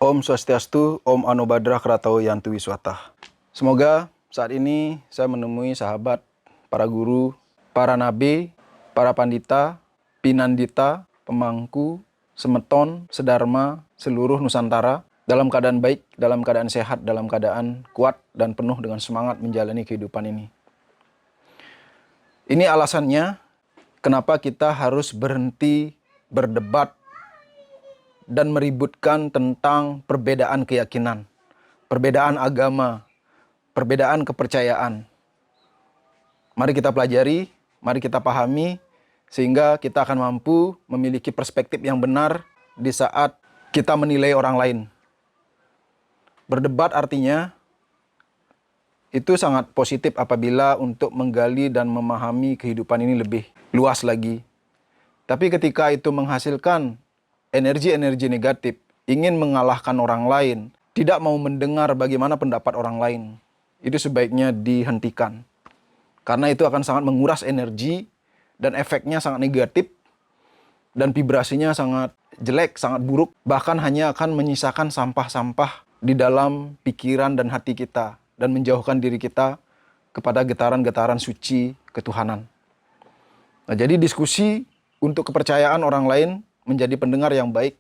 Om Swastiastu, Om Anubhadra Kratau Yantu Wiswata. Semoga saat ini saya menemui sahabat, para guru, para nabi, para pandita, pinandita, pemangku, semeton, sedharma, seluruh Nusantara dalam keadaan baik, dalam keadaan sehat, dalam keadaan kuat dan penuh dengan semangat menjalani kehidupan ini. Ini alasannya kenapa kita harus berhenti berdebat dan meributkan tentang perbedaan keyakinan, perbedaan agama, perbedaan kepercayaan. Mari kita pelajari, mari kita pahami, sehingga kita akan mampu memiliki perspektif yang benar di saat kita menilai orang lain. Berdebat artinya itu sangat positif apabila untuk menggali dan memahami kehidupan ini lebih luas lagi. Tapi ketika itu menghasilkan energi-energi negatif, ingin mengalahkan orang lain, tidak mau mendengar bagaimana pendapat orang lain, itu sebaiknya dihentikan. Karena itu akan sangat menguras energi dan efeknya sangat negatif dan vibrasinya sangat jelek, sangat buruk, bahkan hanya akan menyisakan sampah-sampah di dalam pikiran dan hati kita dan menjauhkan diri kita kepada getaran-getaran suci ketuhanan. Nah, jadi diskusi untuk kepercayaan orang lain menjadi pendengar yang baik,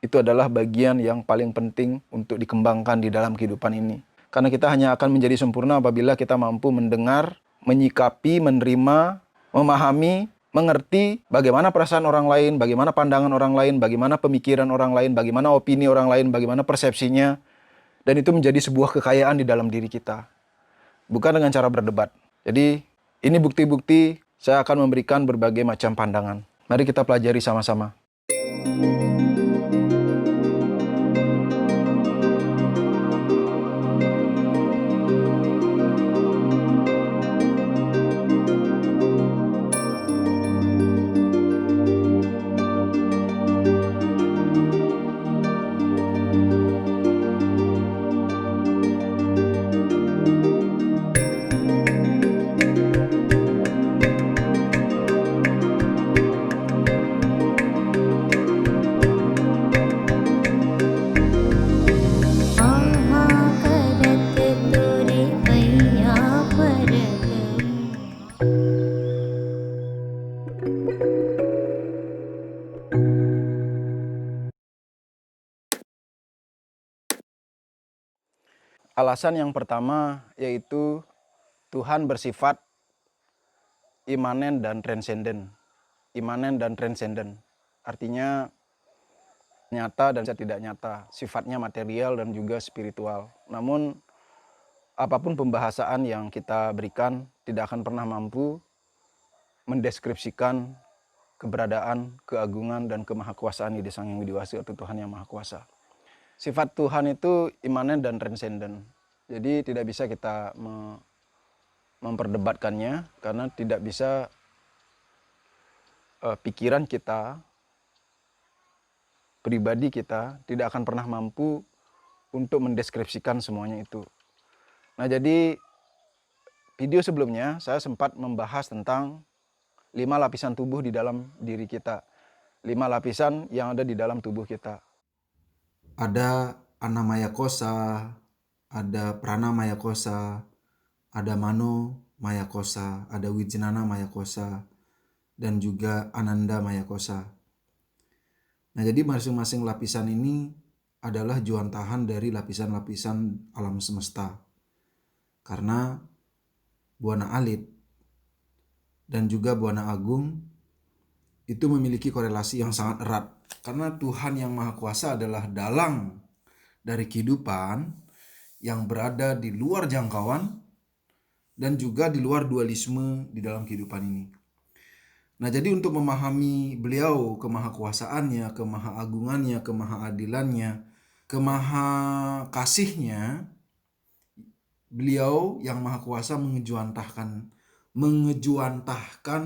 itu adalah bagian yang paling penting untuk dikembangkan di dalam kehidupan ini. Karena kita hanya akan menjadi sempurna apabila kita mampu mendengar, menyikapi, menerima, memahami, mengerti bagaimana perasaan orang lain, bagaimana pandangan orang lain, bagaimana pemikiran orang lain, bagaimana opini orang lain, bagaimana persepsinya, dan itu menjadi sebuah kekayaan di dalam diri kita. Bukan dengan cara berdebat. Jadi, ini bukti-bukti saya akan memberikan berbagai macam pandangan. Mari kita pelajari sama-sama. Alasan yang pertama yaitu Tuhan bersifat imanen dan transenden. Imanen dan transenden. Artinya nyata dan tidak nyata. Sifatnya material dan juga spiritual. Namun apapun pembahasan yang kita berikan tidak akan pernah mampu mendeskripsikan keberadaan, keagungan, dan kemahakuasaan Ide Sang Yang Widi Wasi atau Tuhan Yang Maha Kuasa. Sifat Tuhan itu imanen dan transenden. Jadi tidak bisa kita memperdebatkannya karena tidak bisa pikiran kita, pribadi kita tidak akan pernah mampu untuk mendeskripsikan semuanya itu. Nah, jadi video sebelumnya saya sempat membahas tentang 5 lapisan tubuh di dalam diri kita. 5 lapisan yang ada di dalam tubuh kita. Ada Annamaya Kosa, ada Pranamaya Kosa, ada Mano Maya Kosa, ada Wijnana Maya Kosa, dan juga Ananda Maya Kosa. Nah, jadi masing-masing lapisan ini adalah juantahan dari lapisan-lapisan alam semesta. Karena Buana Alit dan juga Buana Agung itu memiliki korelasi yang sangat erat. Karena Tuhan Yang Maha Kuasa adalah dalang dari kehidupan yang berada di luar jangkauan dan juga di luar dualisme di dalam kehidupan ini. Nah, jadi untuk memahami beliau, kemahakuasaannya, kemahaagungannya, kemahaadilannya, kemahakasihnya, beliau Yang Maha Kuasa mengejuantahkan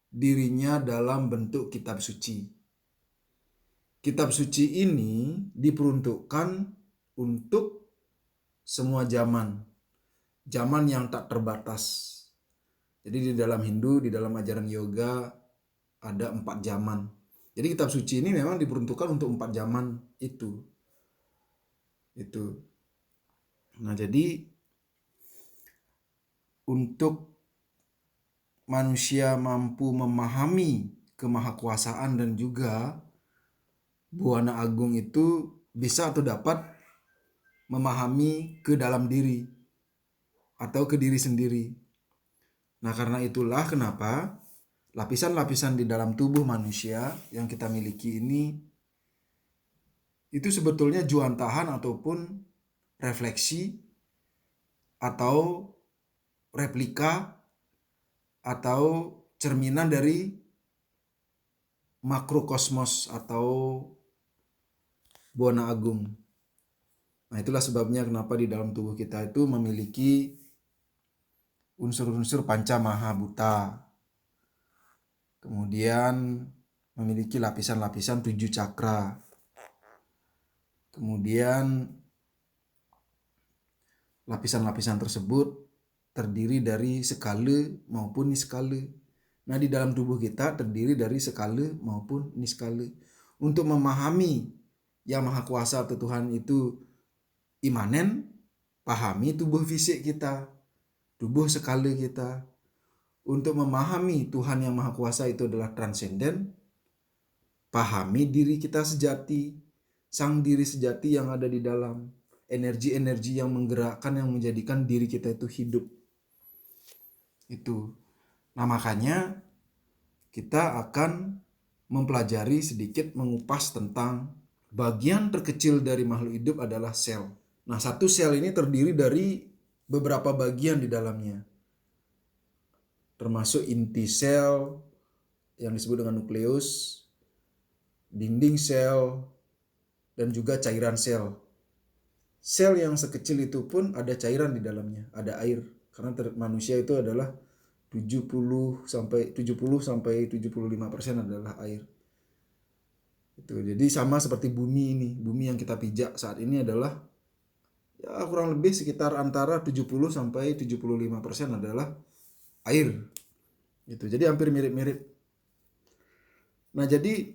dirinya dalam bentuk kitab suci. Kitab suci ini diperuntukkan untuk semua zaman. Zaman yang tak terbatas. Jadi di dalam Hindu, di dalam ajaran yoga ada 4 zaman. Jadi kitab suci ini memang diperuntukkan untuk 4 zaman itu. Itu. Nah, jadi untuk manusia mampu memahami kemahakuasaan dan juga buana agung itu bisa atau dapat memahami ke dalam diri atau ke diri sendiri. Nah, karena itulah kenapa lapisan-lapisan di dalam tubuh manusia yang kita miliki ini itu sebetulnya juantahan ataupun refleksi atau replika atau cerminan dari makrokosmos atau buana agung. Nah, itulah sebabnya kenapa di dalam tubuh kita itu memiliki unsur-unsur panca maha buta. Kemudian memiliki lapisan-lapisan 7 cakra. Kemudian lapisan-lapisan tersebut terdiri dari skala maupun niskala. Nah, di dalam tubuh kita terdiri dari skala maupun niskala. Untuk memahami yang maha kuasa atau Tuhan itu imanen, pahami tubuh fisik kita, tubuh skala kita. Untuk memahami Tuhan yang maha kuasa itu adalah transenden, pahami diri kita sejati, sang diri sejati yang ada di dalam, energi-energi yang menggerakkan, yang menjadikan diri kita itu hidup. Itu. Nah, makanya kita akan mempelajari sedikit mengupas tentang bagian terkecil dari makhluk hidup adalah sel. Nah, satu sel ini terdiri dari beberapa bagian di dalamnya. Termasuk inti sel yang disebut dengan nukleus, dinding sel, dan juga cairan sel. Sel yang sekecil itu pun ada cairan di dalamnya, ada air. Karena manusia itu adalah 70-75% adalah air. Itu. Jadi sama seperti bumi ini. Bumi yang kita pijak saat ini adalah ya kurang lebih sekitar antara 70-75% adalah air. Gitu. Jadi hampir mirip-mirip. Nah, jadi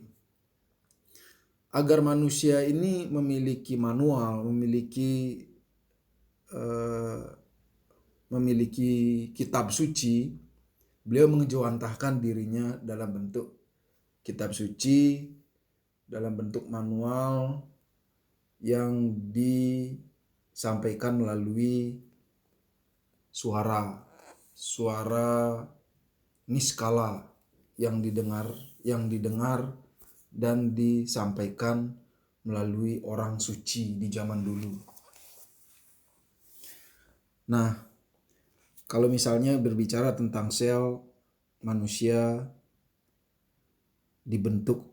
agar manusia ini memiliki manual, memiliki kitab suci, beliau mengejawantahkan dirinya dalam bentuk kitab suci, dalam bentuk manual yang disampaikan melalui suara niskala yang didengar dan disampaikan melalui orang suci di zaman dulu. Nah, kalau misalnya berbicara tentang sel manusia dibentuk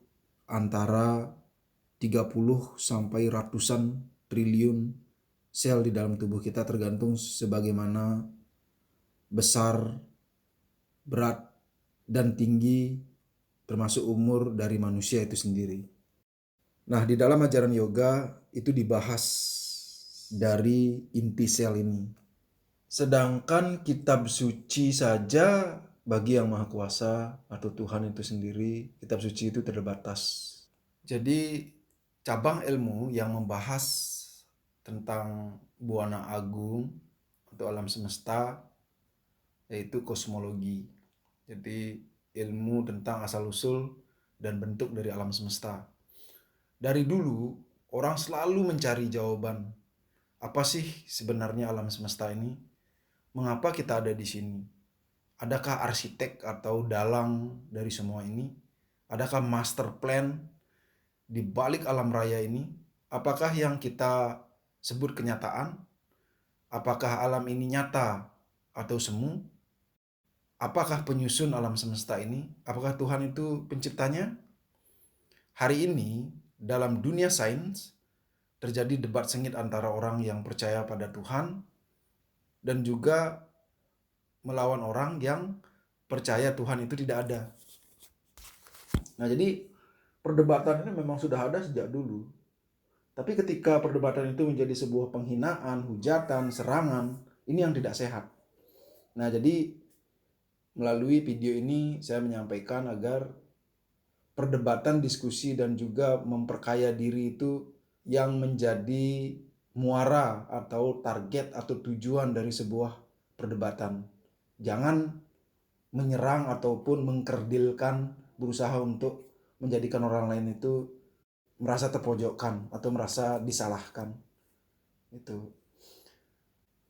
antara 30 sampai ratusan triliun sel di dalam tubuh kita, tergantung sebagaimana besar, berat, dan tinggi termasuk umur dari manusia itu sendiri. Nah, di dalam ajaran yoga itu dibahas dari inti sel ini. Sedangkan kitab suci saja bagi yang maha kuasa atau Tuhan itu sendiri, kitab suci itu terbatas. Jadi cabang ilmu yang membahas tentang buana agung atau alam semesta yaitu kosmologi. Jadi ilmu tentang asal-usul dan bentuk dari alam semesta. Dari dulu orang selalu mencari jawaban. Apa sih sebenarnya alam semesta ini? Mengapa kita ada di sini? Adakah arsitek atau dalang dari semua ini? Adakah master plan di balik alam raya ini? Apakah yang kita sebut kenyataan? Apakah alam ini nyata atau semu? Apakah penyusun alam semesta ini? Apakah Tuhan itu penciptanya? Hari ini dalam dunia sains terjadi debat sengit antara orang yang percaya pada Tuhan dan juga melawan orang yang percaya Tuhan itu tidak ada. Nah, jadi perdebatan ini memang sudah ada sejak dulu. Tapi ketika perdebatan itu menjadi sebuah penghinaan, hujatan, serangan, ini yang tidak sehat. Nah, jadi melalui video ini saya menyampaikan agar perdebatan, diskusi, dan juga memperkaya diri itu yang menjadi muara atau target atau tujuan dari sebuah perdebatan. Jangan menyerang ataupun mengkerdilkan, berusaha untuk menjadikan orang lain itu merasa terpojokkan atau merasa disalahkan. Itu.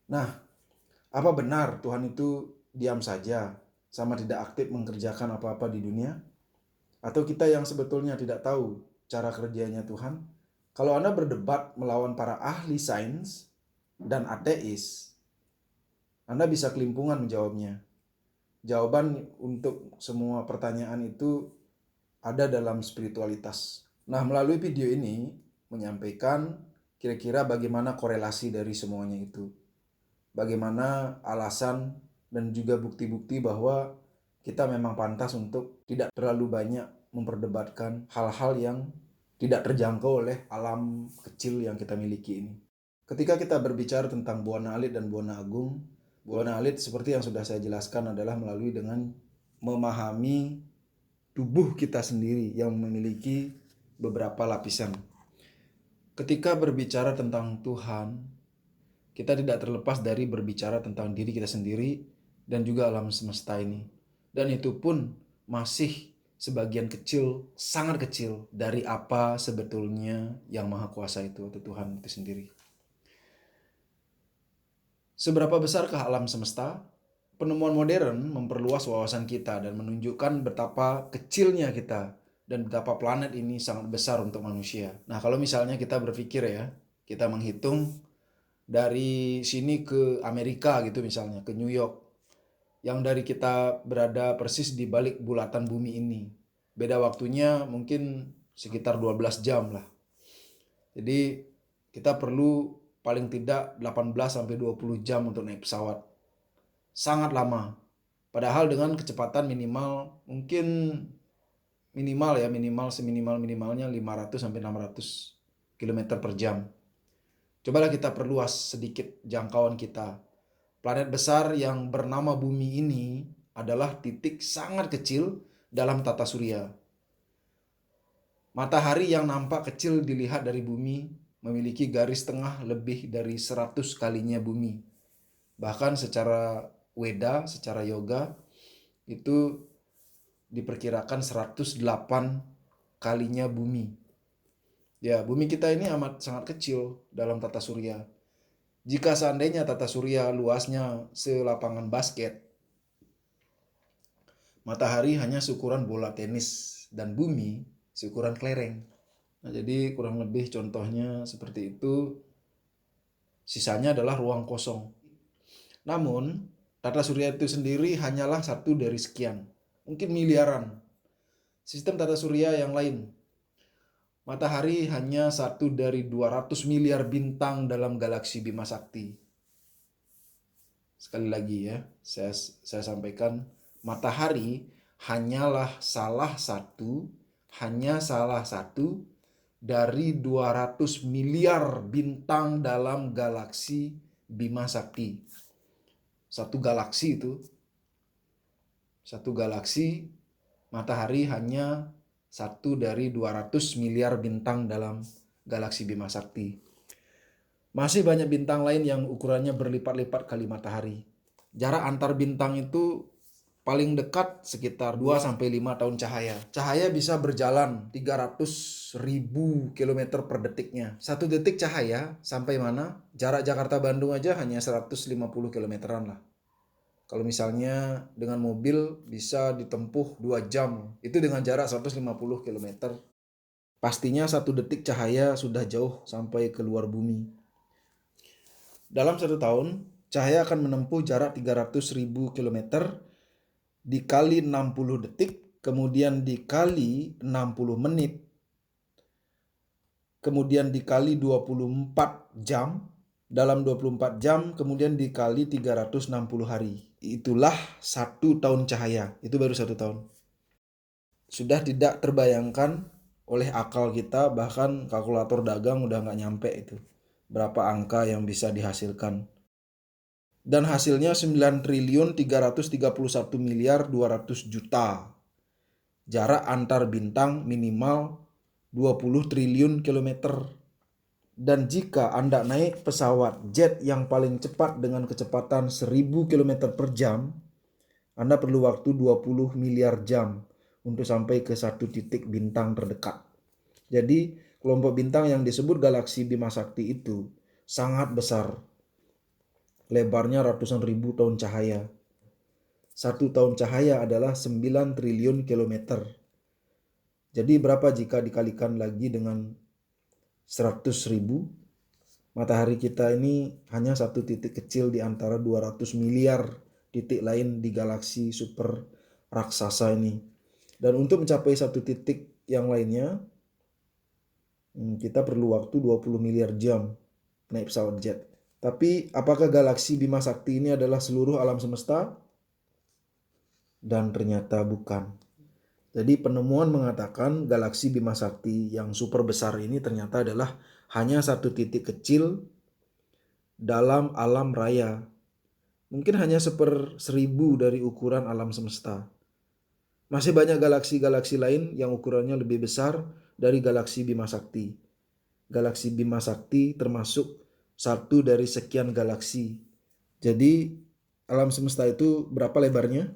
Nah, apa benar Tuhan itu diam saja sama tidak aktif mengerjakan apa-apa di dunia? Atau kita yang sebetulnya tidak tahu cara kerjanya Tuhan? Kalau Anda berdebat melawan para ahli sains dan ateis, Anda bisa kelimpungan menjawabnya. Jawaban untuk semua pertanyaan itu ada dalam spiritualitas. Nah, melalui video ini menyampaikan kira-kira bagaimana korelasi dari semuanya itu. Bagaimana alasan dan juga bukti-bukti bahwa kita memang pantas untuk tidak terlalu banyak memperdebatkan hal-hal yang tidak terjangkau oleh alam kecil yang kita miliki ini. Ketika kita berbicara tentang Buana Alit dan Buana Agung, Buana Alit seperti yang sudah saya jelaskan adalah melalui dengan memahami tubuh kita sendiri yang memiliki beberapa lapisan. Ketika berbicara tentang Tuhan, kita tidak terlepas dari berbicara tentang diri kita sendiri dan juga alam semesta ini. Dan itu pun masih sebagian kecil, sangat kecil dari apa sebetulnya yang Maha Kuasa itu atau Tuhan itu sendiri. Seberapa besarkah alam semesta? Penemuan modern memperluas wawasan kita dan menunjukkan betapa kecilnya kita dan betapa planet ini sangat besar untuk manusia. Nah, kalau misalnya kita berpikir ya, kita menghitung dari sini ke Amerika gitu misalnya, ke New York, yang dari kita berada persis di balik bulatan bumi ini. Beda waktunya mungkin sekitar 12 jam lah. Jadi kita perlu paling tidak 18-20 jam untuk naik pesawat. Sangat lama. Padahal dengan kecepatan minimal minimal seminimal-minimalnya 500-600 km per jam. Cobalah kita perluas sedikit jangkauan kita. Planet besar yang bernama Bumi ini adalah titik sangat kecil dalam tata surya. Matahari yang nampak kecil dilihat dari bumi memiliki garis tengah lebih dari 100 kalinya bumi. Bahkan secara Weda, secara yoga, itu diperkirakan 108 kalinya bumi. Ya, bumi kita ini amat sangat kecil dalam tata surya. Jika seandainya tata surya luasnya selapangan basket, matahari hanya seukuran bola tenis dan bumi seukuran kelereng. Nah, jadi kurang lebih contohnya seperti itu. Sisanya adalah ruang kosong. Namun, tata surya itu sendiri hanyalah satu dari sekian, mungkin miliaran sistem tata surya yang lain. Matahari hanya satu dari 200 miliar bintang dalam galaksi Bima Sakti. Sekali lagi ya, saya sampaikan, matahari hanya salah satu dari 200 miliar bintang dalam galaksi Bima Sakti. Satu galaksi, matahari hanya satu dari 200 miliar bintang dalam galaksi Bima Sakti. Masih banyak bintang lain yang ukurannya berlipat-lipat kali matahari. Jarak antar bintang itu paling dekat sekitar 2-5 tahun cahaya. Cahaya bisa berjalan 300.000 km per detiknya. Satu detik cahaya sampai mana? Jarak Jakarta-Bandung aja hanya 150 km-an lah. Kalau misalnya dengan mobil bisa ditempuh 2 jam. Itu dengan jarak 150 km. Pastinya satu detik cahaya sudah jauh sampai ke luar bumi. Dalam 1 tahun, cahaya akan menempuh jarak 300.000 km dikali 60 detik, kemudian dikali 60 menit, kemudian dikali 24 jam, dalam 24 jam, kemudian dikali 360 hari. Itulah 1 tahun cahaya, itu baru 1 tahun. Sudah tidak terbayangkan oleh akal kita, bahkan kalkulator dagang udah nggak nyampe itu. Berapa angka yang bisa dihasilkan. Dan hasilnya 9.331.200.000.000. Jarak antar bintang minimal 20 triliun kilometer. Dan jika Anda naik pesawat jet yang paling cepat dengan kecepatan 1000 km per jam, Anda perlu waktu 20 miliar jam untuk sampai ke satu titik bintang terdekat. Jadi kelompok bintang yang disebut galaksi Bima Sakti itu sangat besar. Lebarnya ratusan ribu tahun cahaya. 1 tahun cahaya adalah 9 triliun kilometer. Jadi berapa jika dikalikan lagi dengan 100.000? Matahari kita ini hanya satu titik kecil di antara 200 miliar titik lain di galaksi super raksasa ini. Dan untuk mencapai satu titik yang lainnya, kita perlu waktu 20 miliar jam naik pesawat jet. Tapi apakah galaksi Bima Sakti ini adalah seluruh alam semesta? Dan ternyata bukan. Jadi penemuan mengatakan galaksi Bima Sakti yang super besar ini ternyata adalah hanya satu titik kecil dalam alam raya. Mungkin hanya 1/1000 dari ukuran alam semesta. Masih banyak galaksi-galaksi lain yang ukurannya lebih besar dari galaksi Bima Sakti. Galaksi Bima Sakti termasuk satu dari sekian galaksi. Jadi alam semesta itu berapa lebarnya?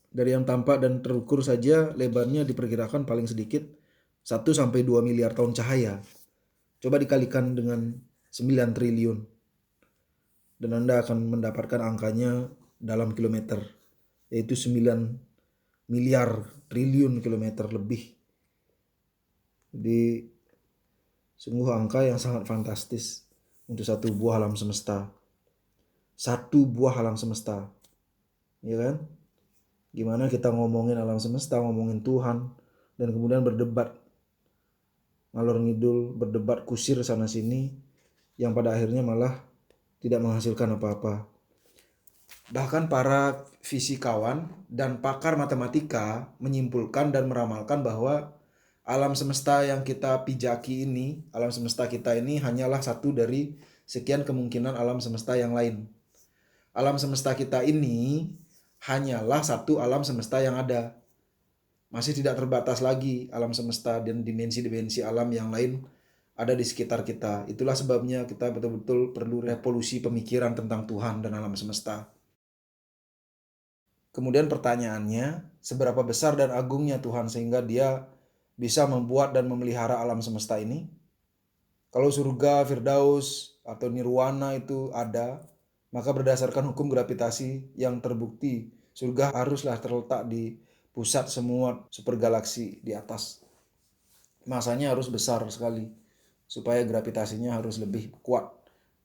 Dari yang tampak dan terukur saja lebarnya diperkirakan paling sedikit 1-2 miliar tahun cahaya. Coba dikalikan dengan 9 triliun. Dan Anda akan mendapatkan angkanya dalam kilometer, yaitu 9 miliar triliun kilometer lebih. Jadi sungguh angka yang sangat fantastis untuk satu buah alam semesta. Satu buah alam semesta. Ya kan? Gimana kita ngomongin alam semesta, ngomongin Tuhan, dan kemudian berdebat ngalor ngidul, berdebat kusir sana sini, yang pada akhirnya malah tidak menghasilkan apa-apa. Bahkan para fisikawan dan pakar matematika menyimpulkan dan meramalkan bahwa alam semesta yang kita pijaki ini, alam semesta kita ini hanyalah satu dari sekian kemungkinan alam semesta yang lain. Alam semesta kita ini hanyalah satu alam semesta yang ada. Masih tidak terbatas lagi alam semesta dan dimensi-dimensi alam yang lain ada di sekitar kita. Itulah sebabnya kita betul-betul perlu revolusi pemikiran tentang Tuhan dan alam semesta. Kemudian pertanyaannya, seberapa besar dan agungnya Tuhan sehingga Dia bisa membuat dan memelihara alam semesta ini? Kalau surga, Firdaus, atau nirwana itu ada, maka berdasarkan hukum gravitasi yang terbukti, surga haruslah terletak di pusat semua supergalaksi di atas. Masanya harus besar sekali, supaya gravitasinya harus lebih kuat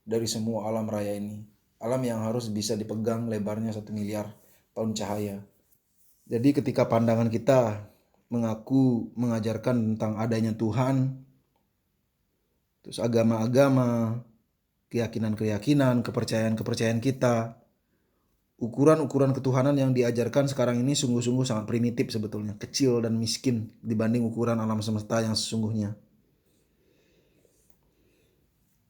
dari semua alam raya ini. Alam yang harus bisa dipegang lebarnya 1 miliar tahun cahaya. Jadi ketika pandangan kita mengaku mengajarkan tentang adanya Tuhan, terus agama-agama, keyakinan-keyakinan, kepercayaan-kepercayaan kita, ukuran-ukuran ketuhanan yang diajarkan sekarang ini sungguh-sungguh sangat primitif sebetulnya, kecil dan miskin dibanding ukuran alam semesta yang sesungguhnya.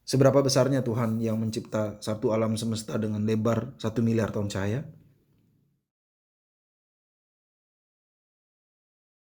Seberapa besarnya Tuhan yang mencipta satu alam semesta dengan lebar 1 miliar tahun cahaya?